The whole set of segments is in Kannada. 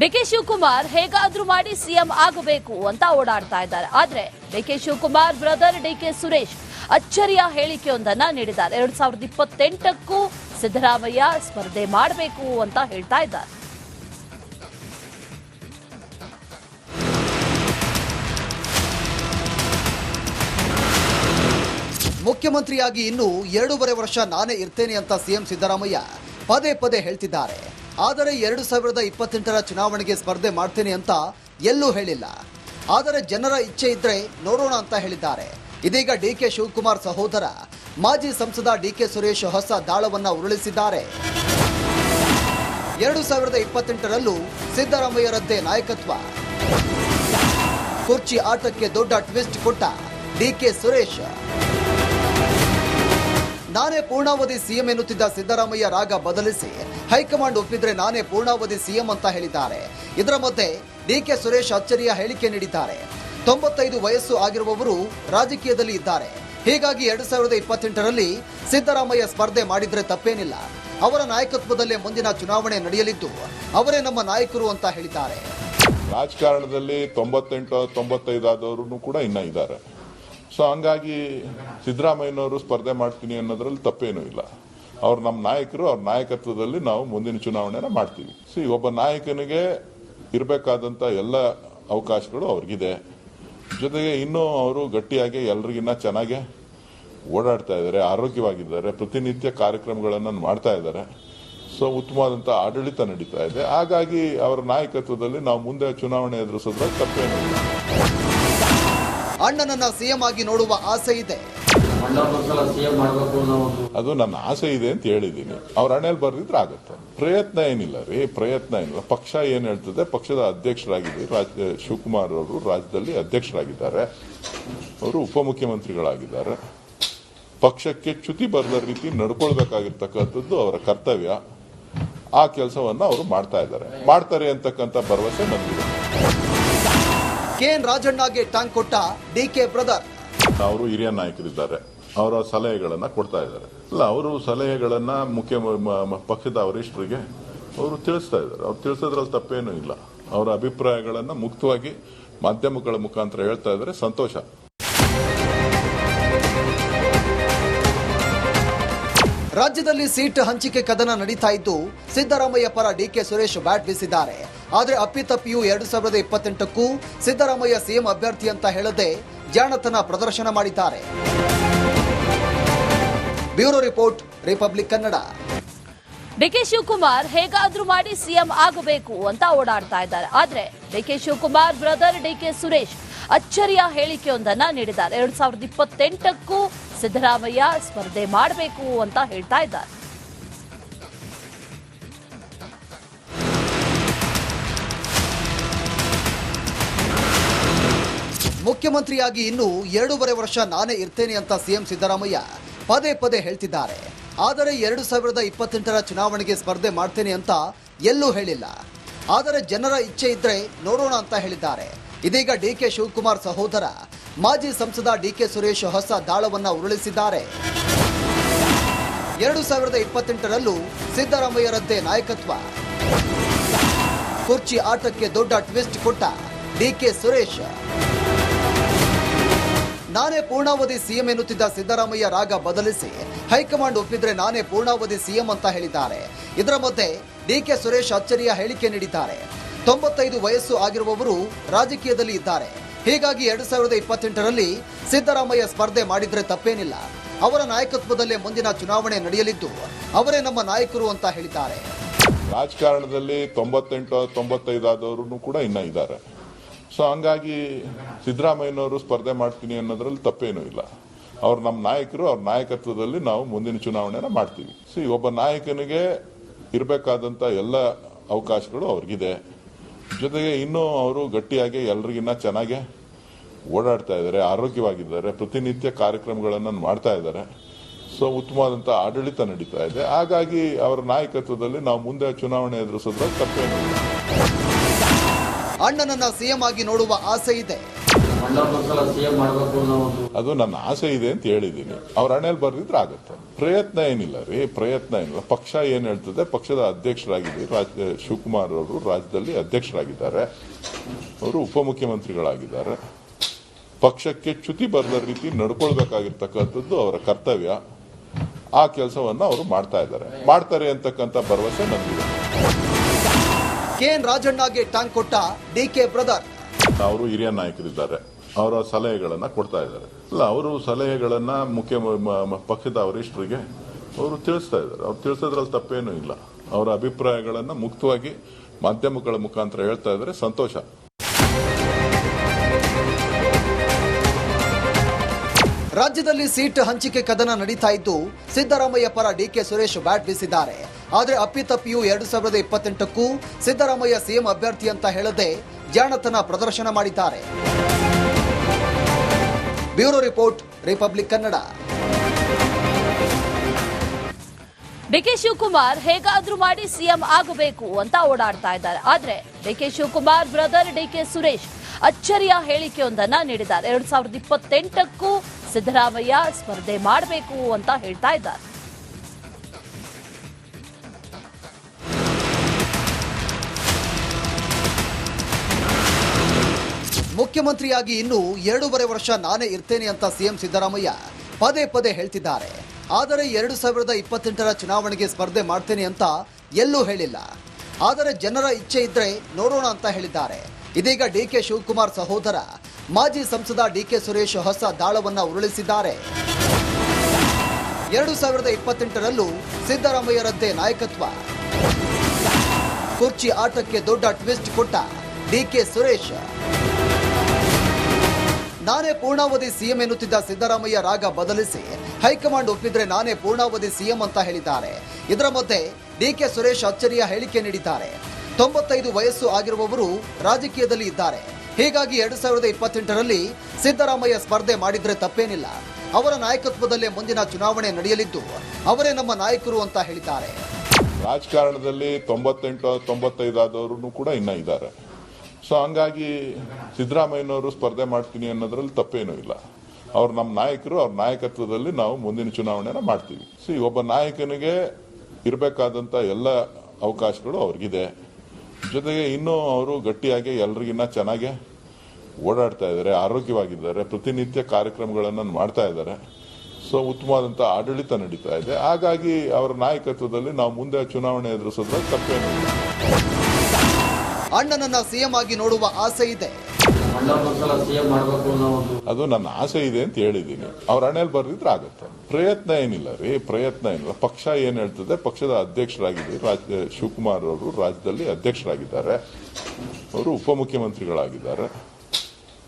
ಡಿಕೆ ಶಿವಕುಮಾರ್ ಹೇಗಾದ್ರೂ ಮಾಡಿ ಸಿಎಂ ಆಗಬೇಕು ಅಂತ ಓಡಾಡ್ತಾ ಇದ್ದಾರೆ. ಆದ್ರೆ ಡಿಕೆ ಶಿವಕುಮಾರ್ ಬ್ರದರ್ ಡಿಕೆ ಸುರೇಶ್ ಅಚ್ಚರಿಯ ಹೇಳಿಕೆಯೊಂದನ್ನ ನೀಡಿದ್ದಾರೆ. 2028ಕ್ಕೂ ಸಿದ್ದರಾಮಯ್ಯ ಸ್ಪರ್ಧೆ ಮಾಡಬೇಕು ಅಂತ ಹೇಳ್ತಾ ಇದ್ದಾರೆ. ಮುಖ್ಯಮಂತ್ರಿಯಾಗಿ ಇನ್ನು 2.5 ವರ್ಷ ನಾನೇ ಇರ್ತೇನೆ ಅಂತ ಸಿಎಂ ಸಿದ್ದರಾಮಯ್ಯ ಪದೇ ಪದೇ ಹೇಳ್ತಿದ್ದಾರೆ. ಆದರೆ 2028ರ ಚುನಾವಣೆಗೆ ಸ್ಪರ್ಧೆ ಮಾಡ್ತೇನೆ ಅಂತ ಎಲ್ಲೂ ಹೇಳಿಲ್ಲ. ಆದರೆ ಜನರ ಇಚ್ಛೆ ಇದ್ರೆ ನೋಡೋಣ ಅಂತ ಹೇಳಿದ್ದಾರೆ. ಇದೀಗ ಡಿಕೆ ಶಿವಕುಮಾರ್ ಸಹೋದರ ಮಾಜಿ ಸಂಸದ ಡಿಕೆ ಸುರೇಶ್ ಹೊಸ ದಾಳವನ್ನ ಉರುಳಿಸಿದ್ದಾರೆ. 2028ರಲ್ಲೂ ಸಿದ್ದರಾಮಯ್ಯರದ್ದೇ ನಾಯಕತ್ವ. ಕುರ್ಚಿ ಆಟಕ್ಕೆ ದೊಡ್ಡ ಟ್ವಿಸ್ಟ್ ಕೊಟ್ಟ ಡಿಕೆ ಸುರೇಶ್. ನಾನೇ ಪೂರ್ಣಾವಧಿ ಸಿಎಂ ಎನ್ನುತ್ತಿದ್ದ ಸಿದ್ದರಾಮಯ್ಯ ರಾಗ ಬದಲಿಸಿ ಹೈಕಮಾಂಡ್ ಒಪ್ಪಿದ್ರೆ ನಾನೇ ಪೂರ್ಣಾವಧಿ ಸಿಎಂ ಅಂತ ಹೇಳಿದ್ದಾರೆ. ಇದರ ಮಧ್ಯೆ ಡಿಕೆ ಸುರೇಶ್ ಅಚ್ಚರಿಯ ಹೇಳಿಕೆ ನೀಡಿದ್ದಾರೆ. 95 ವಯಸ್ಸು ಆಗಿರುವವರು ರಾಜಕೀಯದಲ್ಲಿ ಇದ್ದಾರೆ. ಹೀಗಾಗಿ 2028ರಲ್ಲಿ ಸಿದ್ದರಾಮಯ್ಯ ಸ್ಪರ್ಧೆ ಮಾಡಿದ್ರೆ ತಪ್ಪೇನಿಲ್ಲ. ಅವರ ನಾಯಕತ್ವದಲ್ಲೇ ಮುಂದಿನ ಚುನಾವಣೆ ನಡೆಯಲಿದ್ದು ಅವರೇ ನಮ್ಮ ನಾಯಕರು ಅಂತ ಹೇಳಿದ್ದಾರೆ. ರಾಜಕಾರಣದಲ್ಲಿ 98, 95 ಆದವರು ಕೂಡ ಇನ್ನ ಇದ್ದಾರೆ. ಸೊ ಹಂಗಾಗಿ ಸಿದ್ದರಾಮಯ್ಯನವರು ಸ್ಪರ್ಧೆ ಮಾಡ್ತೀನಿ ಅನ್ನೋದ್ರಲ್ಲಿ ತಪ್ಪೇನೂ ಇಲ್ಲ. ಅವ್ರು ನಮ್ಮ ನಾಯಕರು, ಅವ್ರ ನಾಯಕತ್ವದಲ್ಲಿ ನಾವು ಮುಂದಿನ ಚುನಾವಣೆನ ಮಾಡ್ತೀವಿ. ಒಬ್ಬ ನಾಯಕನಿಗೆ ಇರಬೇಕಾದಂತ ಎಲ್ಲ ಅವಕಾಶಗಳು ಅವ್ರಿಗಿದೆ. ಜೊತೆಗೆ ಇನ್ನೂ ಅವರು ಗಟ್ಟಿಯಾಗಿ ಎಲ್ರಿಗಿನ್ನ ಚೆನ್ನಾಗಿ ಓಡಾಡ್ತಾ ಇದ್ದಾರೆ, ಆರೋಗ್ಯವಾಗಿದ್ದಾರೆ, ಪ್ರತಿನಿತ್ಯ ಕಾರ್ಯಕ್ರಮಗಳನ್ನು ಮಾಡ್ತಾ ಇದ್ದಾರೆ. ಸೊ ಉತ್ತಮವಾದಂಥ ಆಡಳಿತ ನಡೀತಾ ಇದೆ. ಹಾಗಾಗಿ ಅವರ ನಾಯಕತ್ವದಲ್ಲಿ ನಾವು ಮುಂದೆ ಚುನಾವಣೆ ಎದುರಿಸೋದ್ರಲ್ಲಿ ತಪ್ಪೇನೂ ಇಲ್ಲ. ಅಣ್ಣನನ್ನ ಸಿಎಂ ಆಗಿ ನೋಡುವ ಆಸೆ ಇದೆ. ಅದು ನನ್ನ ಆಸೆ ಇದೆ ಅಂತ ಹೇಳಿದ್ದೀನಿ. ಅವ್ರ ಹಣೆಯಲ್ಲಿ ಬರ್ದಿದ್ರೆ ಆಗುತ್ತೆ. ಪ್ರಯತ್ನ ಏನಿಲ್ಲ ರೀ, ಪ್ರಯತ್ನ ಏನಿಲ್ಲ. ಪಕ್ಷ ಏನ್ ಹೇಳ್ತದೆ, ಪಕ್ಷದ ಅಧ್ಯಕ್ಷರಾಗಿದ್ದಾರೆ ಶಿವಕುಮಾರ್ ಅವರು, ರಾಜ್ಯದಲ್ಲಿ ಅಧ್ಯಕ್ಷರಾಗಿದ್ದಾರೆ. ಅವರು ಉಪಮುಖ್ಯಮಂತ್ರಿಗಳಾಗಿದ್ದಾರೆ. ಪಕ್ಷಕ್ಕೆ ಚ್ಯುತಿ ಬರದ ರೀತಿ ನಡ್ಕೊಳ್ಬೇಕಾಗಿರ್ತಕ್ಕಂಥದ್ದು ಅವರ ಕರ್ತವ್ಯ. ಆ ಕೆಲಸವನ್ನ ಅವರು ಮಾಡ್ತಾರೆ ಅಂತಕ್ಕಂಥ ಭರವಸೆ ನಮಗಿದೆ. ಕೆಎನ್ ರಾಜಣ್ಣಗೆ ಟಾಂಗ್ ಕೊಟ್ಟ ಡಿಕೆ ಬ್ರದರ್. ಅವರು ಹಿರಿಯ ನಾಯಕರಿದ್ದಾರೆ, ಅವರ ಸಲಹೆಗಳನ್ನ ಕೊಡ್ತಾ ಇದ್ದಾರೆ. ಅಲ್ಲ, ಅವರು ಸಲಹೆಗಳನ್ನ ಪಕ್ಷದ ವರಿಷ್ಠರಿಗೆ ಅವರು ತಿಳಿಸ್ತಾ ಇದ್ದಾರೆ. ಅವ್ರು ತಿಳಿಸೋದ್ರಲ್ಲಿ ತಪ್ಪೇನೂ ಇಲ್ಲ. ಅವರ ಅಭಿಪ್ರಾಯಗಳನ್ನ ಮುಕ್ತವಾಗಿ ಮಾಧ್ಯಮಗಳ ಮುಖಾಂತರ ಹೇಳ್ತಾ ಇದ್ದಾರೆ. ಸಂತೋಷ. ರಾಜ್ಯದಲ್ಲಿ ಸೀಟ್ ಹಂಚಿಕೆ ಕದನ ನಡೀತಾ ಇದ್ದು ಸಿದ್ದರಾಮಯ್ಯ ಪರ ಡಿಕೆ ಸುರೇಶ್ ಬ್ಯಾಟ್ ಬೀಸಿದ್ದಾರೆ. ಆದರೆ ಅಪ್ಪಿತಪ್ಪಿಯೂ 2028ಕ್ಕೂ ಸಿದ್ದರಾಮಯ್ಯ ಸಿಎಂ ಅಭ್ಯರ್ಥಿ ಅಂತ ಹೇಳದೆ ಜಾಣತನ ಪ್ರದರ್ಶನ ಮಾಡಿದ್ದಾರೆ. Bureau report, republic Kannada. DK Shivakumar ಹೇಗಾದ್ರೂ ಮಾಡಿ ಸಿಎಂ ಆಗಬೇಕು ಅಂತ ಓಡಾಡ್ತಾ ಇದ್ದಾರೆ. ಆದ್ರೆ ಡಿಕೆ ಶಿವಕುಮಾರ್ ಬ್ರದರ್ ಡಿಕೆ ಸುರೇಶ್ ಅಚ್ಚರಿಯ ಹೇಳಿಕೆಯೊಂದನ್ನ ನೀಡಿದ್ದಾರೆ. 2028ಕ್ಕೂ ಸಿದ್ದರಾಮಯ್ಯ ಸ್ಪರ್ಧೆ ಮಾಡಬೇಕು ಅಂತ ಹೇಳ್ತಾ ಇದ್ದಾರೆ. ಮುಖ್ಯಮಂತ್ರಿಯಾಗಿ ಇನ್ನು 2.5 ವರ್ಷ ನಾನೇ ಇರ್ತೇನೆ ಅಂತ ಸಿಎಂ ಸಿದ್ದರಾಮಯ್ಯ ಪದೇ ಪದೇ ಹೇಳ್ತಿದ್ದಾರೆ. ಆದರೆ 2028ರ ಚುನಾವಣೆಗೆ ಸ್ಪರ್ಧೆ ಮಾಡ್ತೇನೆ ಅಂತ ಎಲ್ಲೂ ಹೇಳಿಲ್ಲ. ಆದರೆ ಜನರ ಇಚ್ಛೆ ಇದ್ರೆ ನೋಡೋಣ ಅಂತ ಹೇಳಿದ್ದಾರೆ. ಇದೀಗ ಡಿಕೆ ಶಿವಕುಮಾರ್ ಸಹೋದರ ಮಾಜಿ ಸಂಸದ ಡಿಕೆ ಸುರೇಶ್ ಹೊಸ ದಾಳವನ್ನ ಉರುಳಿಸಿದ್ದಾರೆ. 2028ರಲ್ಲೂ ಸಿದ್ದರಾಮಯ್ಯರದ್ದೇ ನಾಯಕತ್ವ. ಕುರ್ಚಿ ಆಟಕ್ಕೆ ದೊಡ್ಡ ಟ್ವಿಸ್ಟ್ ಕೊಟ್ಟ ಡಿಕೆ ಸುರೇಶ್. ನಾನೇ ಪೂರ್ಣಾವಧಿ ಸಿಎಂ ಎನ್ನುತ್ತಿದ್ದ ಸಿದ್ದರಾಮಯ್ಯ ರಾಗ ಬದಲಿಸಿ ಹೈಕಮಾಂಡ್ ಒಪ್ಪಿದ್ರೆ ನಾನೇ ಪೂರ್ಣಾವಧಿ ಸಿಎಂ ಅಂತ ಹೇಳಿದ್ದಾರೆ. ಇದರ ಮಧ್ಯೆ ಡಿಕೆ ಸುರೇಶ್ ಅಚ್ಚರಿಯ ಹೇಳಿಕೆ ನೀಡಿದ್ದಾರೆ. 95 ವಯಸ್ಸು ಆಗಿರುವವರು ರಾಜಕೀಯದಲ್ಲಿ ಇದ್ದಾರೆ. ಹೀಗಾಗಿ 2028ರಲ್ಲಿ ಸಿದ್ದರಾಮಯ್ಯ ಸ್ಪರ್ಧೆ ಮಾಡಿದ್ರೆ ತಪ್ಪೇನಿಲ್ಲ. ಅವರ ನಾಯಕತ್ವದಲ್ಲೇ ಮುಂದಿನ ಚುನಾವಣೆ ನಡೆಯಲಿದ್ದು ಅವರೇ ನಮ್ಮ ನಾಯಕರು ಅಂತ ಹೇಳಿದ್ದಾರೆ. ರಾಜಕಾರಣದಲ್ಲಿ 98, 95 ಆದವರು ಕೂಡ ಇನ್ನ ಇದ್ದಾರೆ. ಸೊ ಹಂಗಾಗಿ ಸಿದ್ದರಾಮಯ್ಯನವರು ಸ್ಪರ್ಧೆ ಮಾಡ್ತೀನಿ ಅನ್ನೋದ್ರಲ್ಲಿ ತಪ್ಪೇನೂ ಇಲ್ಲ. ಅವ್ರು ನಮ್ಮ ನಾಯಕರು, ಅವ್ರ ನಾಯಕತ್ವದಲ್ಲಿ ನಾವು ಮುಂದಿನ ಚುನಾವಣೆನ ಮಾಡ್ತೀವಿ. ಒಬ್ಬ ನಾಯಕನಿಗೆ ಇರಬೇಕಾದಂತ ಎಲ್ಲ ಅವಕಾಶಗಳು ಅವ್ರಿಗಿದೆ. ಜೊತೆಗೆ ಇನ್ನೂ ಅವರು ಗಟ್ಟಿಯಾಗಿ ಎಲ್ರಿಗಿನ್ನ ಚೆನ್ನಾಗಿ ಓಡಾಡ್ತಾ ಇದ್ದಾರೆ, ಆರೋಗ್ಯವಾಗಿದ್ದಾರೆ, ಪ್ರತಿನಿತ್ಯ ಕಾರ್ಯಕ್ರಮಗಳನ್ನು ಮಾಡ್ತಾ ಇದ್ದಾರೆ. ಸೊ ಉತ್ತಮವಾದಂಥ ಆಡಳಿತ ನಡೀತಾ ಇದೆ. ಹಾಗಾಗಿ ಅವರ ನಾಯಕತ್ವದಲ್ಲಿ ನಾವು ಮುಂದೆ ಚುನಾವಣೆ ಎದುರಿಸೋದ್ರಲ್ಲಿ ತಪ್ಪೇನೂ ಇಲ್ಲ. ಅಣ್ಣನನ್ನ ಸಿಎಂ ಆಗಿ ನೋಡುವ ಆಸೆ ಇದೆ. ಅದು ನನ್ನ ಆಸೆ ಇದೆ ಅಂತ ಹೇಳಿದ್ದೀನಿ. ಅವ್ರ ಹಣೆಯಲ್ಲಿ ಬರ್ದಿದ್ರೆ ಆಗುತ್ತೆ. ಪ್ರಯತ್ನ ಏನಿಲ್ಲ ರೀ, ಪ್ರಯತ್ನ ಏನಿಲ್ಲ. ಪಕ್ಷ ಏನ್ ಹೇಳ್ತದೆ, ಪಕ್ಷದ ಅಧ್ಯಕ್ಷರಾಗಿದ್ದಾರೆ ಶಿವಕುಮಾರ್ ಅವರು ರಾಜ್ಯದಲ್ಲಿ ಅಧ್ಯಕ್ಷರಾಗಿದ್ದಾರೆ, ಅವರು ಉಪಮುಖ್ಯಮಂತ್ರಿಗಳಾಗಿದ್ದಾರೆ. ಪಕ್ಷಕ್ಕೆ ಚ್ಯುತಿ ಬರದ ರೀತಿ ನಡ್ಕೊಳ್ಬೇಕಾಗಿರ್ತಕ್ಕಂಥದ್ದು ಅವರ ಕರ್ತವ್ಯ. ಆ ಕೆಲಸವನ್ನ ಅವರು ಮಾಡ್ತಾರೆ ಅಂತಕ್ಕಂಥ ಭರವಸೆ ನಮಗಿದೆ. ಕೆಎನ್ ರಾಜಣ್ಣಗೆ ಟಾಂಗ್ ಕೊಟ್ಟ ಡಿಕೆ ಬ್ರದರ್. ಅವರು ಹಿರಿಯ ನಾಯಕರಿದ್ದಾರೆ, ಅವರ ಸಲಹೆಗಳನ್ನ ಕೊಡ್ತಾ ಇದ್ದಾರೆ. ಅಲ್ಲ, ಅವರು ಸಲಹೆಗಳನ್ನ ಪಕ್ಷದ ವರಿಷ್ಠರಿಗೆ ಅವರು ತಿಳಿಸ್ತಾ ಇದ್ದಾರೆ. ಅವ್ರು ತಿಳಿಸೋದ್ರಲ್ಲಿ ತಪ್ಪೇನೂ ಇಲ್ಲ. ಅವರ ಅಭಿಪ್ರಾಯಗಳನ್ನ ಮುಕ್ತವಾಗಿ ಮಾಧ್ಯಮಗಳ ಮುಖಾಂತರ ಹೇಳ್ತಾ ಇದ್ದಾರೆ, ಸಂತೋಷ. ರಾಜ್ಯದಲ್ಲಿ ಸೀಟ್ ಹಂಚಿಕೆ ಕದನ ನಡೀತಾ ಇದ್ದು ಸಿದ್ದರಾಮಯ್ಯ ಪರ ಡಿಕೆ ಸುರೇಶ್ ಬ್ಯಾಟ್ ಬೀಸಿದ್ದಾರೆ. ಆದರೆ ಅಪ್ಪಿತಪ್ಪಿಯೂ 2028ಕ್ಕೂ ಸಿದ್ದರಾಮಯ್ಯ ಸಿಎಂ ಅಭ್ಯರ್ಥಿ ಅಂತ ಹೇಳದೆ ಜಾಣತನ ಪ್ರದರ್ಶನ ಮಾಡಿದ್ದಾರೆ. Bureau report, republic Kannada. DK Shivakumar ಹೇಗಾದ್ರೂ ಮಾಡಿ ಸಿಎಂ ಆಗಬೇಕು ಅಂತ ಓಡಾಡ್ತಾ ಇದ್ದಾರೆ. ಆದ್ರೆ ಡಿಕೆ ಶಿವಕುಮಾರ್ ಬ್ರದರ್ ಡಿಕೆ ಸುರೇಶ್ ಅಚ್ಚರಿಯ ಹೇಳಿಕೆಯೊಂದನ್ನ ನೀಡಿದ್ದಾರೆ. 2028ಕ್ಕೂ ಸಿದ್ದರಾಮಯ್ಯ ಸ್ಪರ್ಧೆ ಮಾಡಬೇಕು ಅಂತ ಹೇಳ್ತಾ ಇದ್ದಾರೆ. ಮುಖ್ಯಮಂತ್ರಿಯಾಗಿ ಇನ್ನು 2.5 ವರ್ಷ ನಾನೇ ಇರ್ತೇನೆ ಅಂತ ಸಿಎಂ ಸಿದ್ದರಾಮಯ್ಯ ಪದೇ ಪದೇ ಹೇಳ್ತಿದ್ದಾರೆ. ಆದರೆ 2028ರ ಚುನಾವಣೆಗೆ ಸ್ಪರ್ಧೆ ಮಾಡ್ತೇನೆ ಅಂತ ಎಲ್ಲೂ ಹೇಳಿಲ್ಲ. ಆದರೆ ಜನರ ಇಚ್ಛೆ ಇದ್ರೆ ನೋಡೋಣ ಅಂತ ಹೇಳಿದ್ದಾರೆ. ಇದೀಗ ಡಿಕೆ ಶಿವಕುಮಾರ್ ಸಹೋದರ ಮಾಜಿ ಸಂಸದ ಡಿಕೆ ಸುರೇಶ್ ಹೊಸ ದಾಳವನ್ನ ಉರುಳಿಸಿದ್ದಾರೆ. 2028ರಲ್ಲೂ ಸಿದ್ದರಾಮಯ್ಯರಂತೆ ನಾಯಕತ್ವ. ಕುರ್ಚಿ ಆಟಕ್ಕೆ ದೊಡ್ಡ ಟ್ವಿಸ್ಟ್ ಕೊಟ್ಟ ಡಿಕೆ ಸುರೇಶ್. ನಾನೇ ಪೂರ್ಣಾವಧಿ ಸಿಎಂ ಎನ್ನುತ್ತಿದ್ದ ಸಿದ್ದರಾಮಯ್ಯ ರಾಗ ಬದಲಿಸಿ ಹೈಕಮಾಂಡ್ ಒಪ್ಪಿದ್ರೆ ನಾನೇ ಪೂರ್ಣಾವಧಿ ಸಿಎಂ ಅಂತ ಹೇಳಿದ್ದಾರೆ. ಇದರ ಮಧ್ಯೆ ಡಿಕೆ ಸುರೇಶ್ ಅಚ್ಚರಿಯ ಹೇಳಿಕೆ ನೀಡಿದ್ದಾರೆ. 95 ವಯಸ್ಸು ಆಗಿರುವವರು ರಾಜಕೀಯದಲ್ಲಿ ಇದ್ದಾರೆ. ಹೀಗಾಗಿ 2028ರಲ್ಲಿ ಸಿದ್ದರಾಮಯ್ಯ ಸ್ಪರ್ಧೆ ಮಾಡಿದ್ರೆ ತಪ್ಪೇನಿಲ್ಲ. ಅವರ ನಾಯಕತ್ವದಲ್ಲೇ ಮುಂದಿನ ಚುನಾವಣೆ ನಡೆಯಲಿದ್ದು ಅವರೇ ನಮ್ಮ ನಾಯಕರು ಅಂತ ಹೇಳಿದ್ದಾರೆ. ರಾಜಕಾರಣದಲ್ಲಿ 98, 95 ಆದವರು ಕೂಡ ಇನ್ನ ಇದ್ದಾರೆ. ಸೊ ಹಂಗಾಗಿ ಸಿದ್ದರಾಮಯ್ಯನವರು ಸ್ಪರ್ಧೆ ಮಾಡ್ತೀನಿ ಅನ್ನೋದ್ರಲ್ಲಿ ತಪ್ಪೇನೂ ಇಲ್ಲ. ಅವ್ರು ನಮ್ಮ ನಾಯಕರು, ಅವ್ರ ನಾಯಕತ್ವದಲ್ಲಿ ನಾವು ಮುಂದಿನ ಚುನಾವಣೆನ ಮಾಡ್ತೀವಿ. ಒಬ್ಬ ನಾಯಕನಿಗೆ ಇರಬೇಕಾದಂತ ಎಲ್ಲ ಅವಕಾಶಗಳು ಅವ್ರಿಗಿದೆ. ಜೊತೆಗೆ ಇನ್ನೂ ಅವರು ಗಟ್ಟಿಯಾಗಿ ಎಲ್ರಿಗಿನ್ನ ಚೆನ್ನಾಗಿ ಓಡಾಡ್ತಾ ಇದ್ದಾರೆ, ಆರೋಗ್ಯವಾಗಿದ್ದಾರೆ, ಪ್ರತಿನಿತ್ಯ ಕಾರ್ಯಕ್ರಮಗಳನ್ನು ಮಾಡ್ತಾ ಇದ್ದಾರೆ. ಸೊ ಉತ್ತಮವಾದಂಥ ಆಡಳಿತ ನಡೀತಾ ಇದೆ. ಹಾಗಾಗಿ ಅವರ ನಾಯಕತ್ವದಲ್ಲಿ ನಾವು ಮುಂದೆ ಚುನಾವಣೆ ಎದುರಿಸೋದ್ರಲ್ಲಿ ತಪ್ಪೇನಿಲ್ಲ. ಅಣ್ಣನನ್ನ ಸಿಎಂ ಆಗಿ ನೋಡುವ ಆಸೆ ಇದೆ. ಅದು ನನ್ನ ಆಸೆ ಇದೆ ಅಂತ ಹೇಳಿದ್ದೀನಿ. ಅವ್ರ ಹಣೆಯಲ್ಲಿ ಬರ್ದಿದ್ರೆ ಆಗುತ್ತೆ. ಪ್ರಯತ್ನ ಏನಿಲ್ಲ ರೀ, ಪ್ರಯತ್ನ ಏನಿಲ್ಲ. ಪಕ್ಷ ಏನ್ ಹೇಳ್ತದೆ, ಪಕ್ಷದ ಅಧ್ಯಕ್ಷರಾಗಿದ್ದಾರೆ ಶಿವಕುಮಾರ್ ಅವರು ರಾಜ್ಯದಲ್ಲಿ ಅಧ್ಯಕ್ಷರಾಗಿದ್ದಾರೆ, ಅವರು ಉಪಮುಖ್ಯಮಂತ್ರಿಗಳಾಗಿದ್ದಾರೆ.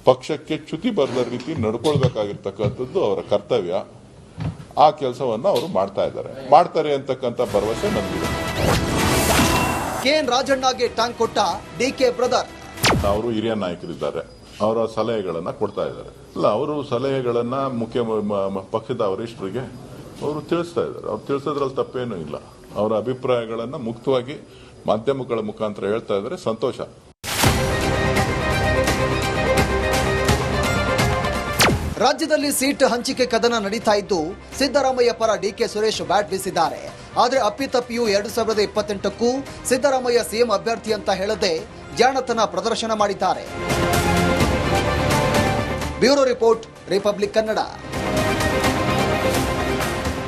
ಪಕ್ಷಕ್ಕೆ ಚ್ಯುತಿ ಬರದ ರೀತಿ ನಡ್ಕೊಳ್ಬೇಕಾಗಿರ್ತಕ್ಕಂಥದ್ದು ಅವರ ಕರ್ತವ್ಯ. ಆ ಕೆಲಸವನ್ನ ಅವರು ಮಾಡ್ತಾರೆ ಅಂತಕ್ಕಂಥ ಭರವಸೆ ನಮಗಿದೆ. ಕೆಎನ್ ರಾಜಣ್ಣಗೆ ಟಾಂಗ್ ಕೊಟ್ಟ ಡಿಕೆ ಬ್ರದರ್. ಅವರು ಹಿರಿಯ ನಾಯಕರಿದ್ದಾರೆ, ಅವರ ಸಲಹೆಗಳನ್ನ ಕೊಡ್ತಾ ಇದ್ದಾರೆ. ಅಲ್ಲ, ಅವರು ಸಲಹೆಗಳನ್ನ ಪಕ್ಷದ ವರಿಷ್ಠರಿಗೆ ಅವರು ತಿಳಿಸ್ತಾ ಇದ್ದಾರೆ. ಅವ್ರು ತಿಳಿಸೋದ್ರಲ್ಲಿ ತಪ್ಪೇನೂ ಇಲ್ಲ. ಅವರ ಅಭಿಪ್ರಾಯಗಳನ್ನ ಮುಕ್ತವಾಗಿ ಮಾಧ್ಯಮಗಳ ಮುಖಾಂತರ ಹೇಳ್ತಾ ಇದ್ದಾರೆ, ಸಂತೋಷ. ರಾಜ್ಯದಲ್ಲಿ ಸೀಟ್ ಹಂಚಿಕೆ ಕದನ ನಡೀತಾ ಇದ್ದು ಸಿದ್ದರಾಮಯ್ಯ ಪರ ಡಿಕೆ ಸುರೇಶ್ ಬ್ಯಾಟ್ ಬೀಸಿದ್ದಾರೆ. ಆದರೆ ಅಪ್ಪಿತಪ್ಪಿಯೂ 2028ಕ್ಕೂ ಸಿದ್ದರಾಮಯ್ಯ ಸಿಎಂ ಅಭ್ಯರ್ಥಿ ಅಂತ ಹೇಳದೆ ಜಾಣತನ ಪ್ರದರ್ಶನ ಮಾಡಿದ್ದಾರೆ. Bureau report, republic Kannada.